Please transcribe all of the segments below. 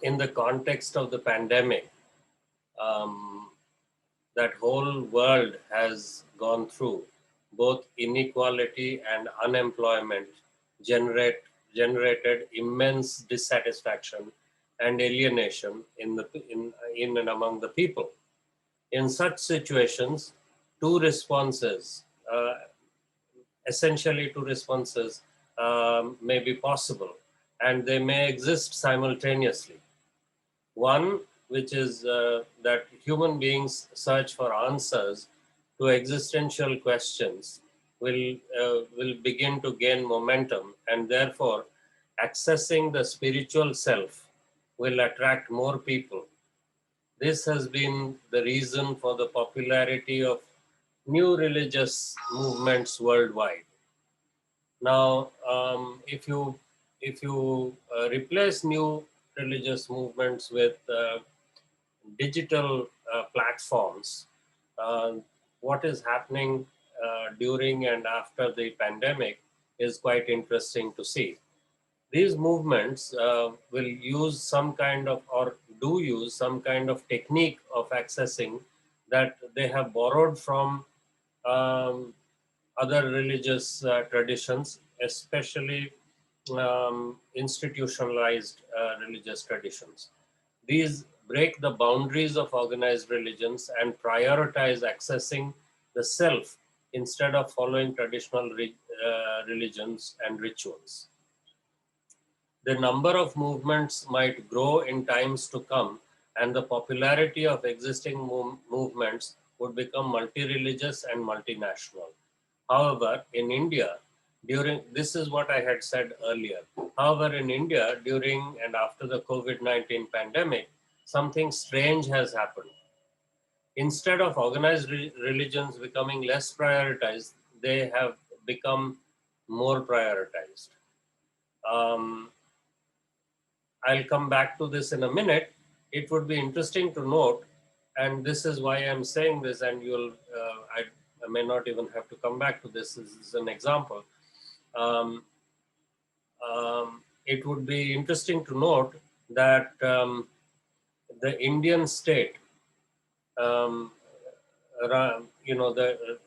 in the context of the pandemic um, that whole world has gone through, both inequality and unemployment generate, generated immense dissatisfaction and alienation in and among the people. In such situations, two responses, essentially two responses, may be possible, and they may exist simultaneously. One, which is that human beings search for answers to existential questions, will begin to gain momentum, and therefore accessing the spiritual self will attract more people. This has been the reason for the popularity of new religious movements worldwide. Now, if you replace new religious movements with digital platforms, uh, what is happening during and after the pandemic is quite interesting to see. These movements will use some kind of, or do use some kind of technique of accessing that they have borrowed from um, other religious traditions, especially institutionalized religious traditions. These break the boundaries of organized religions and prioritize accessing the self instead of following traditional religions and rituals. The number of movements might grow in times to come, and the popularity of existing movements would become multi-religious and multinational. However, in India, this is what I had said earlier. However, in India, during and after the COVID-19 pandemic, something strange has happened. Instead of organized religions becoming less prioritized, they have become more prioritized. Um, I'll come back to this in a minute. It would be interesting to note, and this is why I'm saying this, and I may not even have to come back to this. This is an example. Um, it would be interesting to note that the Indian state, um, the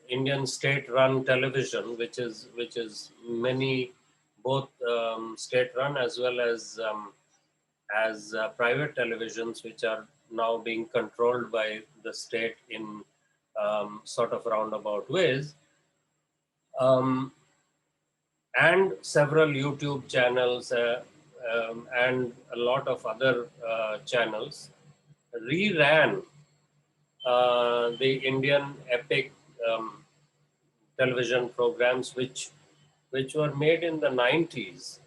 Indian state-run television, which is many, both state-run as well as private televisions, which are now being controlled by the state in sort of roundabout ways, um, and several YouTube channels and a lot of other channels reran the Indian epic um, television programs, which were made in the 90s,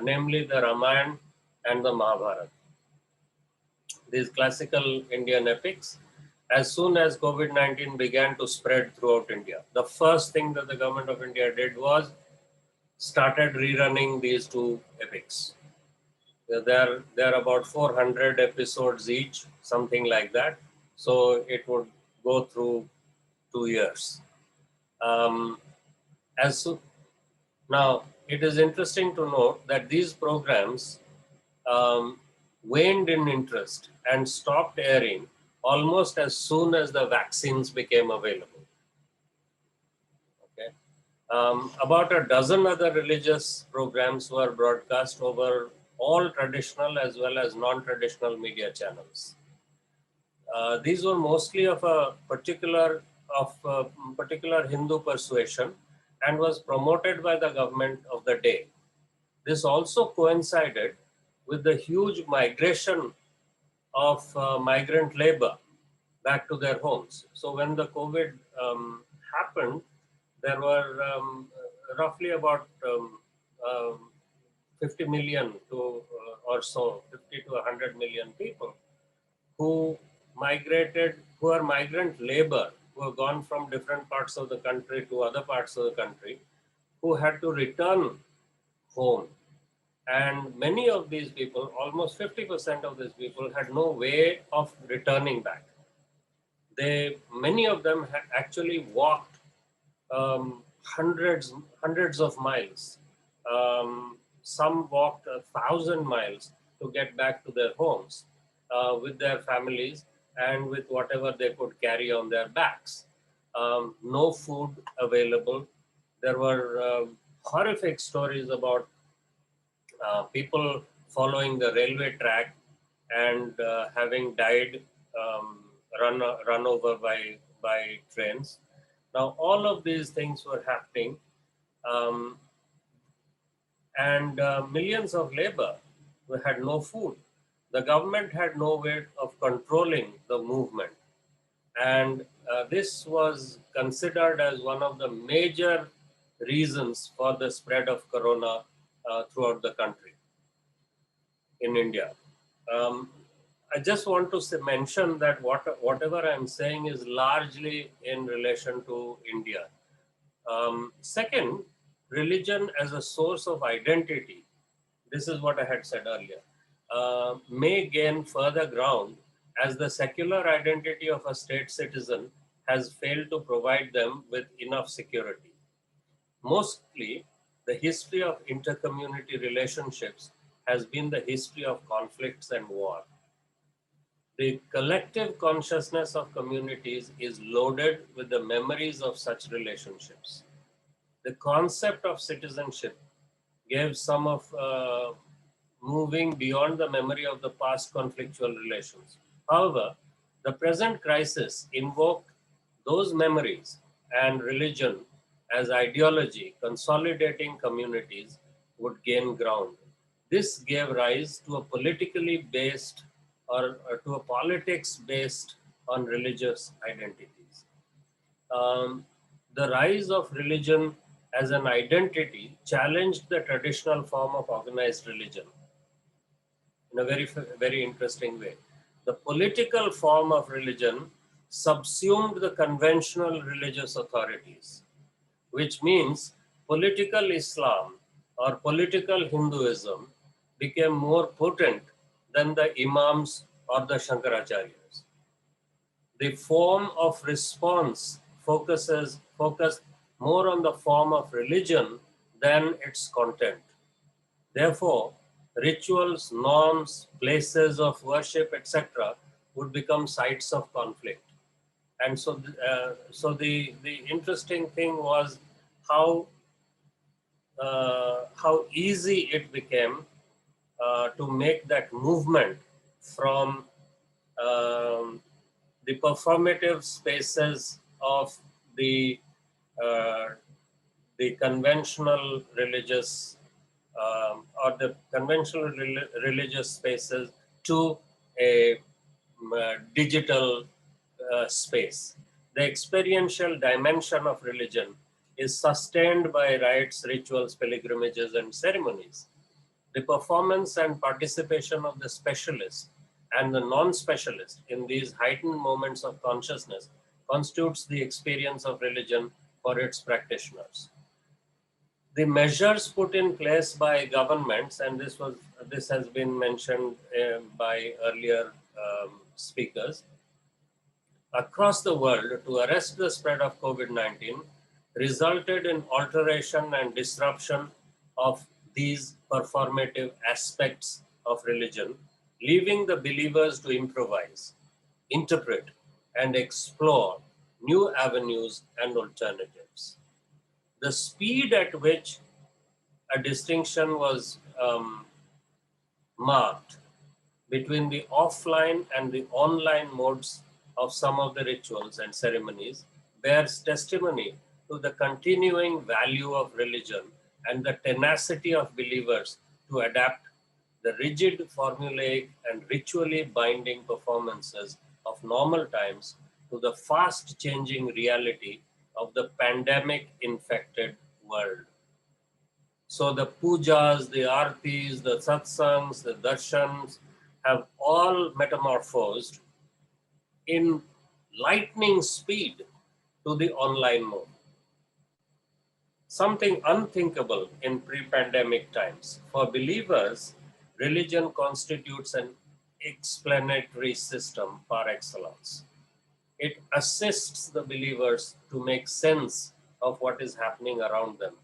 namely the Ramayana and the Mahabharata, these classical Indian epics. As soon as COVID-19 began to spread throughout India, the first thing that the government of India did was started rerunning these two epics. There are about 400 episodes each, something like that. So it would go through 2 years. Um, as so, Now, it is interesting to note that these programs um, waned in interest and stopped airing almost as soon as the vaccines became available. Okay. About a dozen other religious programs were broadcast over all traditional as well as non-traditional media channels. These were mostly of particular Hindu persuasion and was promoted by the government of the day. This also coincided with the huge migration of migrant labor back to their homes. So when the COVID happened, there were roughly about 50 million to or so, 50 to 100 million people who who are migrant labor, who have gone from different parts of the country to other parts of the country, who had to return home. And many of these people, almost 50% of these people, had no way of returning back. Many of them had actually walked hundreds of miles. Some walked 1,000 miles to get back to their homes with their families and with whatever they could carry on their backs. No food available. There were horrific stories about people following the railway track and having died, um, run over by trains. Now, all of these things were happening, um, and millions of labor who had no food. The government had no way of controlling the movement, and this was considered as one of the major reasons for the spread of corona throughout the country in India. Um, I just want to mention that whatever I'm saying is largely in relation to India. Second, religion as a source of identity, this is what I had said earlier, may gain further ground as the secular identity of a state citizen has failed to provide them with enough security. Mostly, the history of intercommunity relationships has been the history of conflicts and war. The collective consciousness of communities is loaded with the memories of such relationships. The concept of citizenship gave some of moving beyond the memory of the past conflictual relations. However, the present crisis invoked those memories and religion as ideology consolidating communities would gain ground. This gave rise to a politically based or to a politics based on religious identities. Um, the rise of religion as an identity challenged the traditional form of organized religion in a very interesting way. The political form of religion subsumed the conventional religious authorities, which means political Islam or political Hinduism became more potent than the Imams or the Shankaracharyas. The form of response focused more on the form of religion than its content. Therefore, rituals, norms, places of worship, etc., would become sites of conflict. And so the interesting thing was how how easy it became to make that movement from um, the performative spaces of the uh, the conventional religious or the conventional religious spaces to a digital space. The experiential dimension of religion is sustained by rites, rituals, pilgrimages, and ceremonies. The performance and participation of the specialist and the non-specialist in these heightened moments of consciousness constitutes the experience of religion for its practitioners. The measures put in place by governments, and this has been mentioned by earlier speakers, across the world to arrest the spread of COVID-19 resulted in alteration and disruption of these performative aspects of religion, leaving the believers to improvise, interpret, and explore new avenues and alternatives. The speed at which a distinction was marked between the offline and the online modes of some of the rituals and ceremonies bears testimony to the continuing value of religion and the tenacity of believers to adapt the rigid, formulaic, and ritually binding performances of normal times to the fast changing reality of the pandemic infected world. So the pujas, the artis, the satsangs, the darshans have all metamorphosed in lightning speed to the online mode. Something unthinkable in pre-pandemic times. For believers, religion constitutes an explanatory system par excellence. It assists the believers to make sense of what is happening around them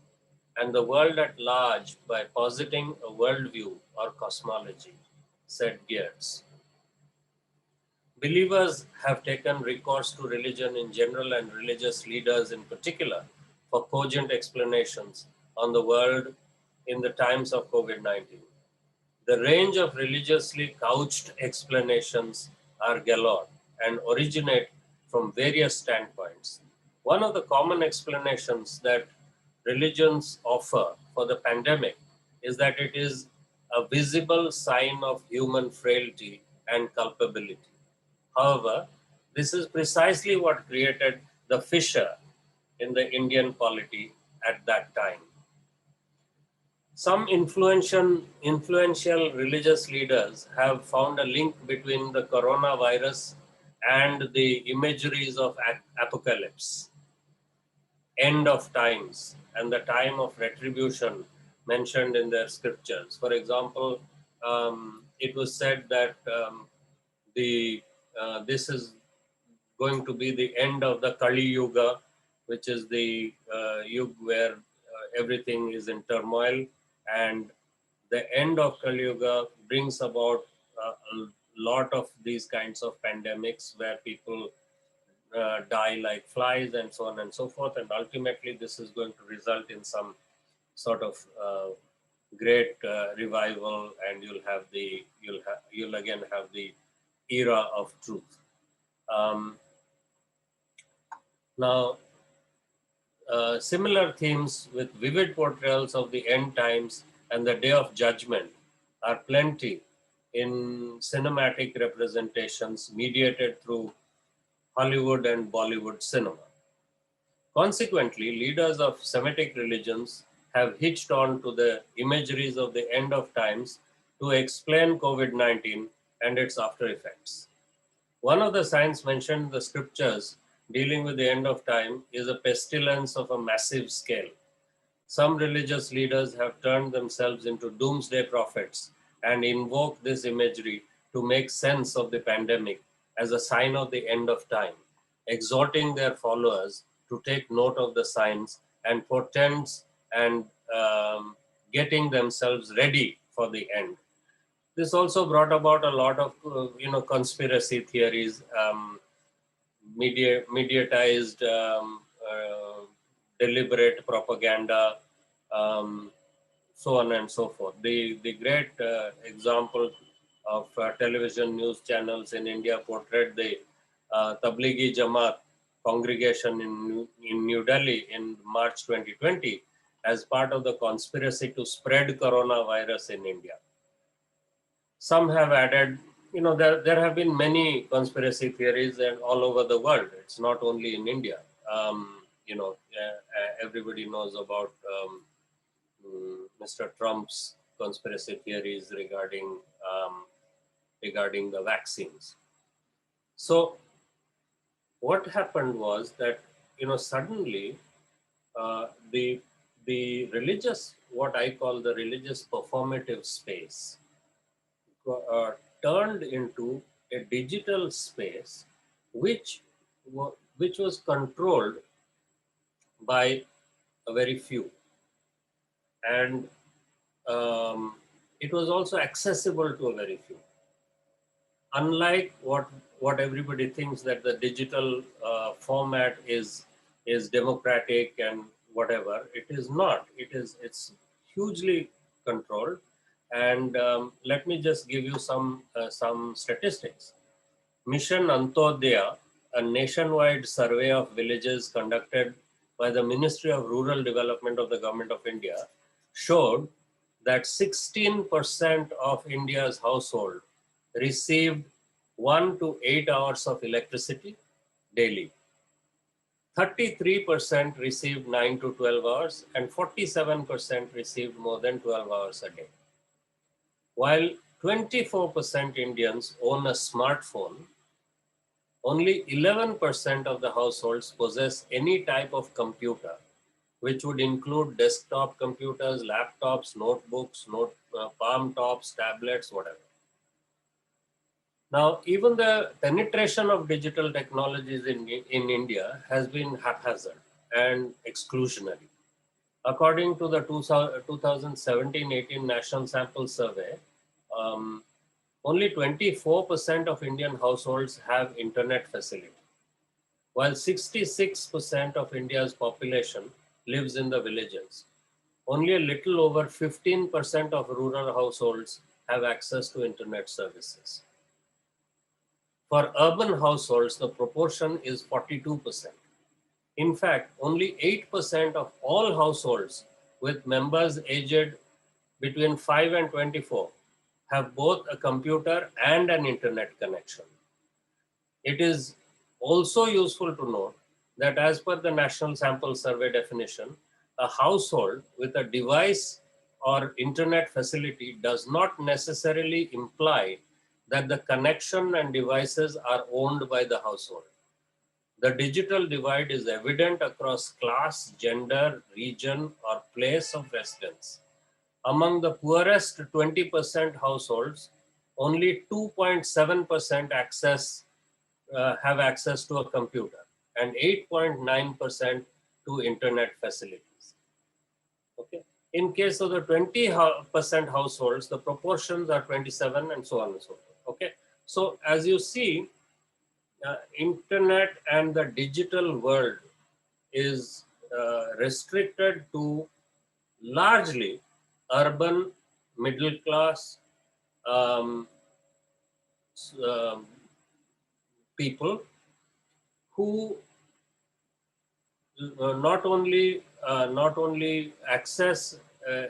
and the world at large by positing a worldview or cosmology. said Geertz. Believers have taken recourse to religion in general and religious leaders in particular for cogent explanations on the world in the times of COVID-19. The range of religiously couched explanations are galore and originate from various standpoints. One of the common explanations that religions offer for the pandemic is that it is a visible sign of human frailty and culpability. However, this is precisely what created the fissure in the Indian polity at that time. Some influential religious leaders have found a link between the coronavirus and the imageries of apocalypse, end of times, and the time of retribution mentioned in their scriptures. For example, it was said that the this is going to be the end of the Kali Yuga, which is the yuga where everything is in turmoil, and the end of Kali Yuga brings about a lot of these kinds of pandemics where people die like flies and so on and so forth, and ultimately this is going to result in some sort of great revival, and you'll again have the era of truth. Now, similar themes with vivid portrayals of the end times and the day of judgment are plenty in cinematic representations mediated through Hollywood and Bollywood cinema. Consequently, leaders of Semitic religions have hitched on to the imageries of the end of times to explain COVID-19 and its after effects. One of the signs mentioned in the scriptures dealing with the end of time is a pestilence of a massive scale. Some religious leaders have turned themselves into doomsday prophets and invoke this imagery to make sense of the pandemic as a sign of the end of time, exhorting their followers to take note of the signs and portents and getting themselves ready for the end. This also brought about a lot of conspiracy theories, mediatized, deliberate propaganda, so on and so forth. The great example of television news channels in India portrayed the Tablighi Jamaat congregation in New Delhi in March 2020 as part of the conspiracy to spread coronavirus in India. Some have added, there have been many conspiracy theories and all over the world. It's not only in India. Everybody knows about Mr. Trump's conspiracy theories regarding the vaccines. So what happened was that, suddenly the religious, what I call the religious performative space, turned into a digital space which was controlled by a very few, and it was also accessible to a very few. Unlike what everybody thinks, that the digital format is democratic and whatever, it is not. It's hugely controlled. And let me just give you some statistics. Mission Antodaya, a nationwide survey of villages conducted by the Ministry of Rural Development of the Government of India, showed that 16% of India's household received 1 to 8 hours of electricity daily. 33% received 9 to 12 hours, and 47% received more than 12 hours a day. While 24% Indians own a smartphone, only 11% of the households possess any type of computer, which would include desktop computers, laptops, notebooks, palm tops, tablets, whatever. Now, even the penetration of digital technologies in India has been haphazard and exclusionary. According to the 2017-18 National Sample Survey, only 24% of Indian households have internet facility, while 66% of India's population lives in the villages. Only a little over 15% of rural households have access to internet services. For urban households, the proportion is 42%. In fact, only 8% of all households with members aged between 5 and 24 have both a computer and an internet connection. It is also useful to note that as per the National Sample Survey definition, a household with a device or internet facility does not necessarily imply that the connection and devices are owned by the household. The digital divide is evident across class, gender, region, or place of residence. Among the poorest 20% households, only 2.7% have access to a computer and 8.9% to internet facilities. Okay. In case of the 20% households, the proportions are 27 and so on and so forth. Okay. So as you see, internet and the digital world is restricted to largely urban, middle class people who not only access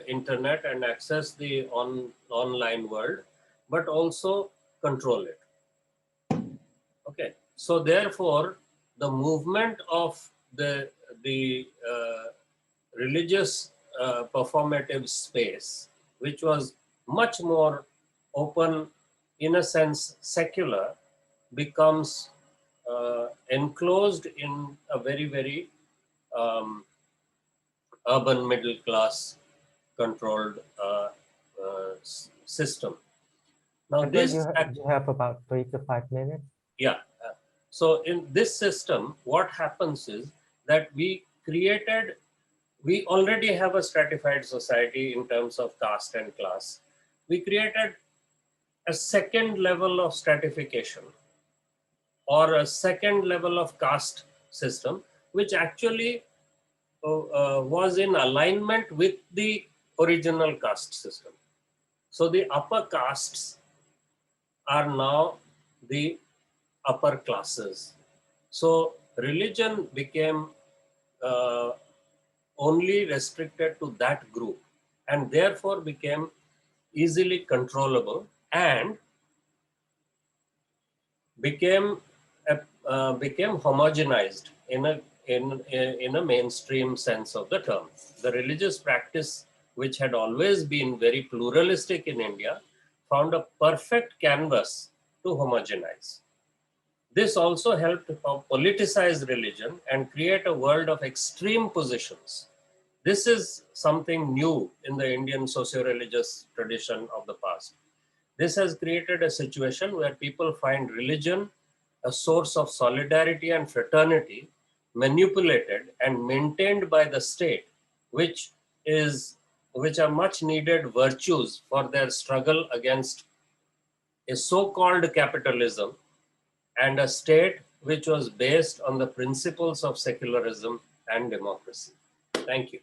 internet and access the online world, but also control it. Okay, so therefore, the movement of the religious performative space, which was much more open, in a sense secular, becomes enclosed in a very, very urban middle class controlled system. Now I this you have about 3 to 5 minutes. Yeah. So in this system, what happens is that we already have a stratified society in terms of caste and class. We created a second level of stratification or a second level of caste system, which actually was in alignment with the original caste system. So the upper castes are now the upper classes. So religion became only restricted to that group and therefore became easily controllable and became homogenized in a mainstream sense of the term. The religious practice, which had always been very pluralistic in India, found a perfect canvas to homogenize. This also helped politicize religion and create a world of extreme positions. This is something new in the Indian socio-religious tradition of the past. This has created a situation where people find religion a source of solidarity and fraternity, manipulated and maintained by the state, which are much needed virtues for their struggle against a so-called capitalism and a state which was based on the principles of secularism and democracy. Thank you.